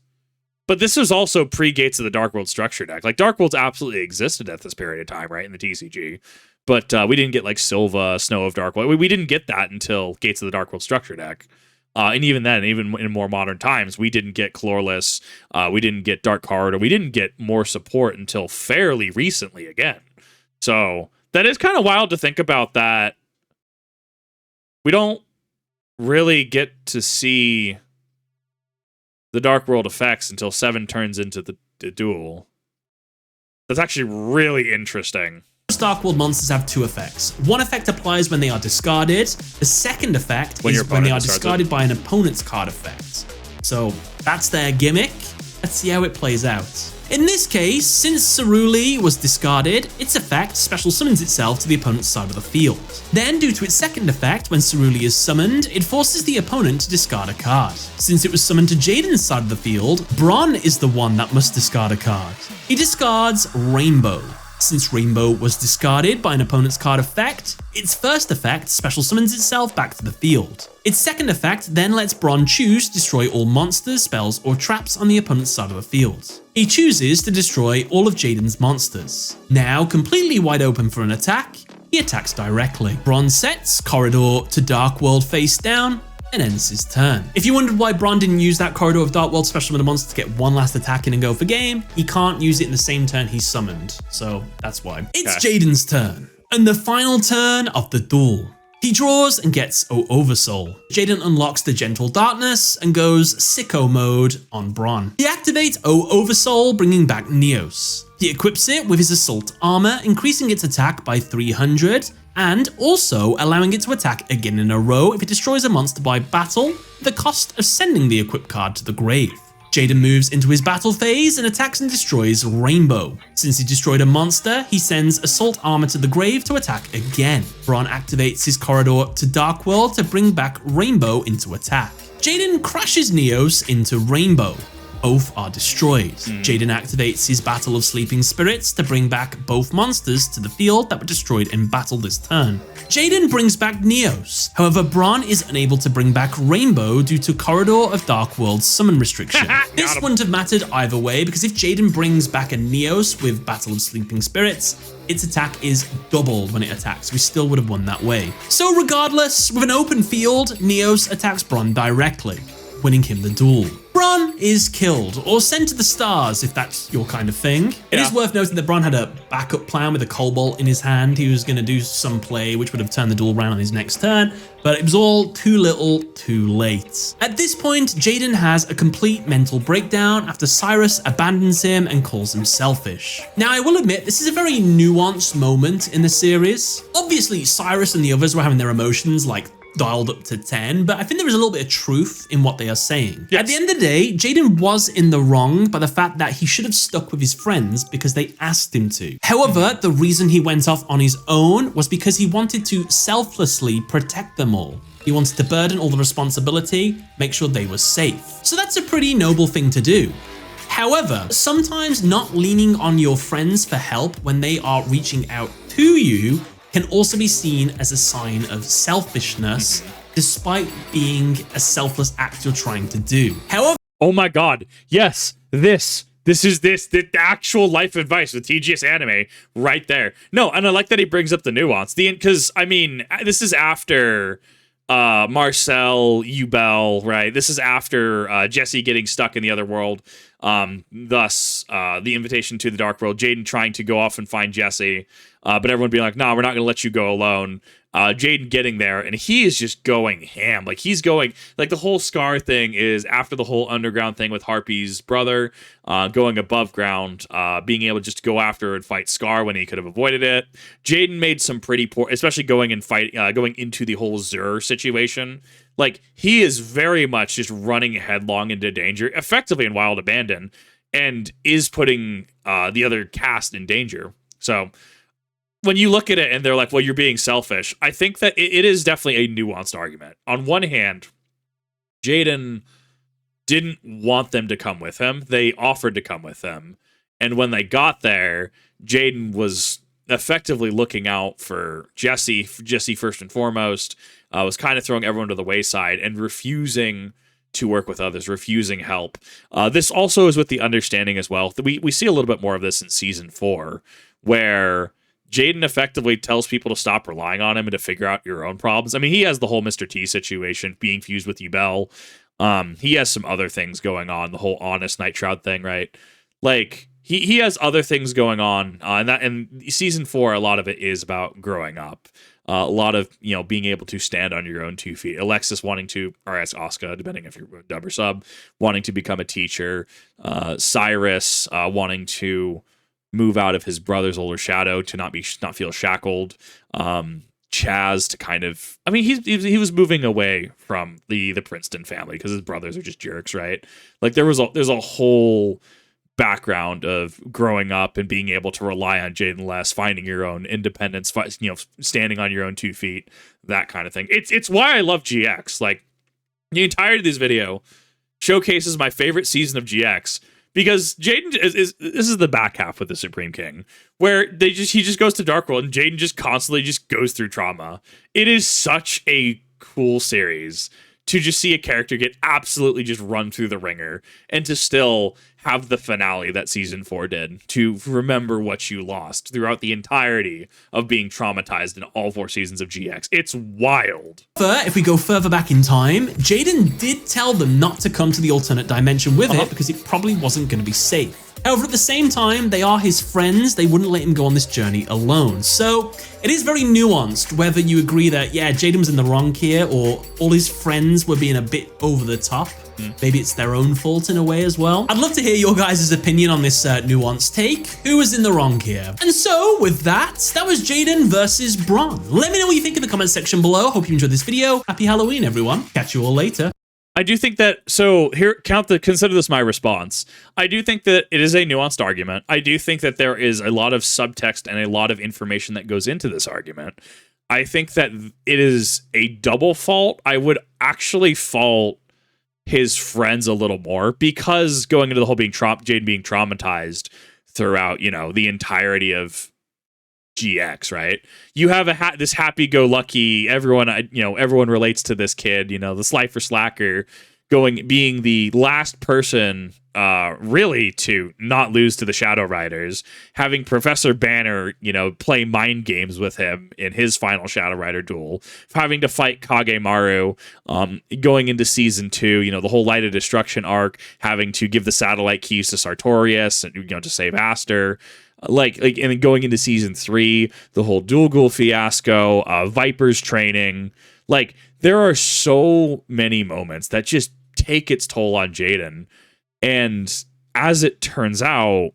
[SPEAKER 1] but this was also pre-Gates of the Dark World structure deck. Like, Dark Worlds absolutely existed at this period of time, right, in the TCG. But we didn't get like Silva, Snow of Darkworld. We didn't get that until Gates of the Dark World structure deck. And even then, even in more modern times, we didn't get Chlorless. We didn't get Dark Corridor. We didn't get more support until fairly recently again. So that is kind of wild to think about, that we don't really get to see the Dark World effects until 7 turns into the duel. That's actually really interesting.
[SPEAKER 2] Most Darkworld monsters have 2 effects. One effect applies when they are discarded. The second effect is when they are discarded by an opponent's card effect. So that's their gimmick. Let's see how it plays out. In this case, since Ceruli was discarded, its effect special summons itself to the opponent's side of the field. Then, due to its second effect, when Ceruli is summoned, it forces the opponent to discard a card. Since it was summoned to Jaden's side of the field, Brron is the one that must discard a card. He discards Rainbow. Since Rainbow was discarded by an opponent's card effect, its first effect special summons itself back to the field. Its second effect then lets Brron choose to destroy all monsters, spells, or traps on the opponent's side of the field. He chooses to destroy all of Jaden's monsters. Now completely wide open for an attack, he attacks directly. Brron sets Corridor to Darkworld face down, and ends his turn. If you wondered why Brron didn't use that Corridor of Darkworld special summon a monster to get one last attack in and go for game, he can't use it in the same turn he's summoned. So that's why. It's Jaden's turn, and the final turn of the duel. He draws and gets Oversoul. Jaden unlocks the Gentle Darkness and goes Sicko mode on Brron. He activates Oversoul, bringing back Neos. He equips it with his Assault Armor, increasing its attack by 300, and also allowing it to attack again in a row if it destroys a monster by battle, at the cost of sending the equipped card to the grave. Jaden moves into his battle phase and attacks and destroys Rainbow. Since he destroyed a monster, he sends Assault Armor to the grave to attack again. Brron activates his Corridor to Darkworld to bring back Rainbow into attack. Jaden crashes Neos into Rainbow. Both are destroyed. Jaden activates his Battle of Sleeping Spirits to bring back both monsters to the field that were destroyed in battle this turn. Jaden brings back Neos. However, Brron is unable to bring back Rainbow due to Corridor of Darkworld's summon restriction. This wouldn't have mattered either way, because if Jaden brings back a Neos with Battle of Sleeping Spirits, its attack is doubled when it attacks. We still would have won that way. So regardless, with an open field, Neos attacks Brron directly, winning him the duel. Brron is killed, or sent to the stars if that's your kind of thing. It is worth noting that Brron had a backup plan with a Cobalt in his hand. He was going to do some play which would have turned the duel around on his next turn, but it was all too little, too late. At this point, Jaden has a complete mental breakdown after Cyrus abandons him and calls him selfish. Now, I will admit, this is a very nuanced moment in the series. Obviously, Cyrus and the others were having their emotions like dialed up to 10, but I think there is a little bit of truth in what they are saying. Yes. At the end of the day, Jaden was in the wrong by the fact that he should have stuck with his friends because they asked him to. However, the reason he went off on his own was because he wanted to selflessly protect them all. He wanted to burden all the responsibility, make sure they were safe. So that's a pretty noble thing to do. However, sometimes not leaning on your friends for help when they are reaching out to you can also be seen as a sign of selfishness, despite being a selfless act you're trying to do. However,
[SPEAKER 1] oh my god, yes, this is the actual life advice with TGS Anime right there. No, and I like that he brings up the nuance. Because, I mean, this is after Marcel, Yubel, right? This is after Jesse getting stuck in the other world. Thus, the invitation to the dark world, Jaden trying to go off and find Jesse, but everyone being like, nah, we're not going to let you go alone. Jaden getting there, and he is just going ham. Like, he's going, like, the whole Scarr thing is after the whole underground thing with Harpy's brother, going above ground, being able just to go after and fight Scarr when he could have avoided it. Jaden made some pretty poor, especially going into the whole Zure situation. Like, he is very much just running headlong into danger, effectively in Wild Abandon, and is putting the other cast in danger. So when you look at it and they're like, well, you're being selfish, I think that it is definitely a nuanced argument. On one hand, Jaden didn't want them to come with him. They offered to come with him. And when they got there, Jaden was effectively looking out for Jesse first and foremost, was kind of throwing everyone to the wayside and refusing to work with others, refusing help. This also is with the understanding as well. We see a little bit more of this in season 4, where Jaden effectively tells people to stop relying on him and to figure out your own problems. I mean, he has the whole Mr. T situation being fused with Yubel. He has some other things going on, the whole Honest Night Shroud thing, right? Like, he has other things going on, and season 4, a lot of it is about growing up. A lot of, being able to stand on your own 2 feet. Alexis wanting to, or as Oscar, depending if you're dub or sub, wanting to become a teacher. Cyrus wanting to move out of his brother's older shadow to not feel shackled. Chaz to kind of, I mean, he was moving away from the Princeton family because his brothers are just jerks, right? Like, there's a whole background of growing up and being able to rely on Jaden less, finding your own independence, standing on your own 2 feet, that kind of thing. It's why I love GX. Like, the entirety of this video showcases my favorite season of GX, because Jaden this is the back half with the Supreme King, where he just goes to Dark World and Jaden just constantly just goes through trauma. It is such a cool series to just see a character get absolutely just run through the ringer and to still have the finale that season 4 did, to remember what you lost throughout the entirety of being traumatized in all 4 seasons of GX. It's wild.
[SPEAKER 2] If we go further back in time, Jaden did tell them not to come to the alternate dimension with it because it probably wasn't going to be safe. However, at the same time, they are his friends. They wouldn't let him go on this journey alone. So it is very nuanced whether you agree that, yeah, Jaden was in the wrong here, or all his friends were being a bit over the top. Maybe it's their own fault in a way as well. I'd love to hear your guys' opinion on this nuanced take. Who was in the wrong here? And so with that was Jaden versus Brron. Let me know what you think in the comment section below. Hope you enjoyed this video. Happy Halloween, everyone. Catch you all later.
[SPEAKER 1] I do think that, so here, consider this my response. I do think that it is a nuanced argument. I do think that there is a lot of subtext and a lot of information that goes into this argument. I think that it is a double fault. I would actually fault his friends a little more, because going into the whole Jaden being traumatized throughout, the entirety of GX, right? You have this happy-go-lucky, everyone relates to this kid, the Slifer Slacker, being the last person really to not lose to the Shadow Riders, having Professor Banner, play mind games with him in his final Shadow Rider duel, having to fight Kagemaru, going into season 2, the whole Light of Destruction arc, having to give the satellite keys to Sartorius and to save Aster. Like, and then going into season 3, the whole Dual Ghoul fiasco, Viper's training. Like, there are so many moments that just take its toll on Jaden. And as it turns out,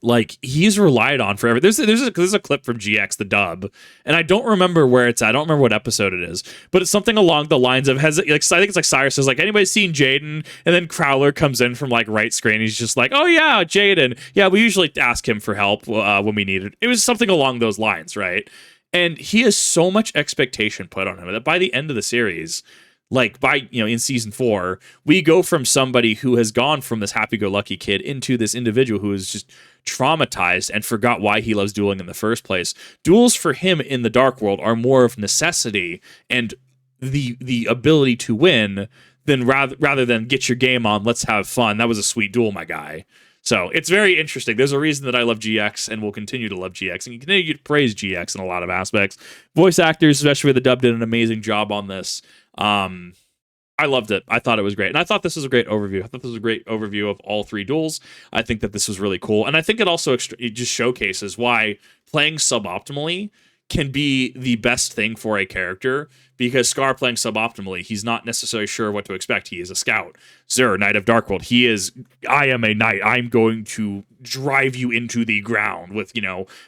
[SPEAKER 1] like, he's relied on forever. There's a clip from GX, the dub, and I don't remember where it's at. I don't remember what episode it is, but it's something along the lines of, I think it's like Cyrus says, like, anybody seen Jaden? And then Crowler comes in from like right screen. He's just like, oh yeah, Jaden. Yeah, we usually ask him for help when we need it. It was something along those lines, right? And he has so much expectation put on him that by the end of the series, like in season 4, we go from somebody who has gone from this happy-go-lucky kid into this individual who is just traumatized and forgot why he loves dueling in the first place. Duels for him in the Dark World are more of necessity and the ability to win than rather than get your game on, let's have fun. That was a sweet duel, my guy. So it's very interesting. There's a reason that I love GX and will continue to love GX and continue to praise GX in a lot of aspects. Voice actors, especially the dub, did an amazing job on this. I loved it. I thought it was great. And I thought this was a great overview. I thought this was a great overview of all 3 duels. I think that this was really cool. And I think it also it just showcases why playing suboptimally can be the best thing for a character, because Scarr playing suboptimally, he's not necessarily sure what to expect. He is a scout. Zure, Knight of Darkworld, he is, I am a knight. I'm going to drive you into the ground with,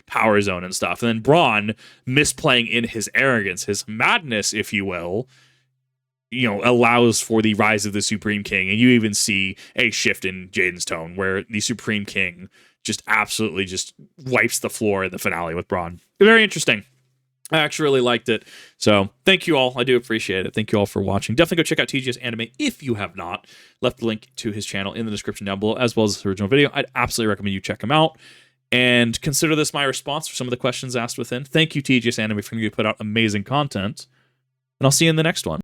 [SPEAKER 1] power zone and stuff. And then Brron, misplaying in his arrogance, his madness, if you will, allows for the rise of the Supreme King. And you even see a shift in Jaden's tone where the Supreme King just absolutely just wipes the floor in the finale with Brron. Very interesting. I actually really liked it. So thank you all. I do appreciate it. Thank you all for watching. Definitely go check out TGS Anime if you have not. Left the link to his channel in the description down below, as well as his original video. I'd absolutely recommend you check him out. And consider this my response for some of the questions asked within. Thank you, TGS Anime, for going to put out amazing content. And I'll see you in the next one.